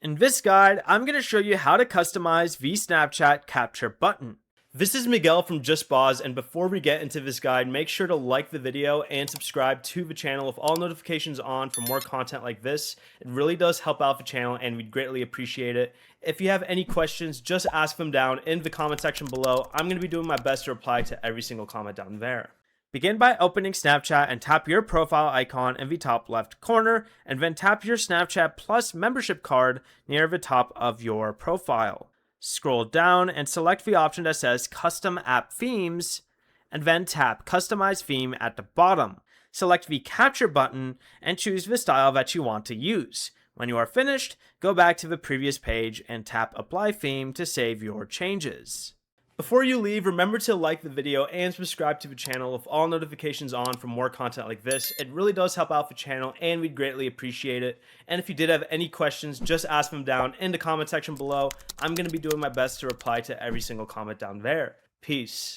In this guide, I'm going to show you how to customize vSnapchat capture button. This is Miguel from JustBoz, and before we get into this guide, make sure to like the video and subscribe to the channel with all notifications on for more content like this. It really does help out the channel and we'd greatly appreciate it. If you have any questions, just ask them down in the comment section below. I'm going to be doing my best to reply to every single comment down there. Begin by opening Snapchat and tap your profile icon in the top left corner, and then tap your Snapchat Plus membership card near the top of your profile. Scroll down and select the option that says Custom App Themes, and then tap Customize Theme at the bottom. Select the Capture button and choose the style that you want to use. When you are finished, go back to the previous page and tap Apply Theme to save your changes. Before you leave, remember to like the video and subscribe to the channel with all notifications on for more content like this. It really does help out the channel and we'd greatly appreciate it. And if you did have any questions, just ask them down in the comment section below. I'm going to be doing my best to reply to every single comment down there. Peace.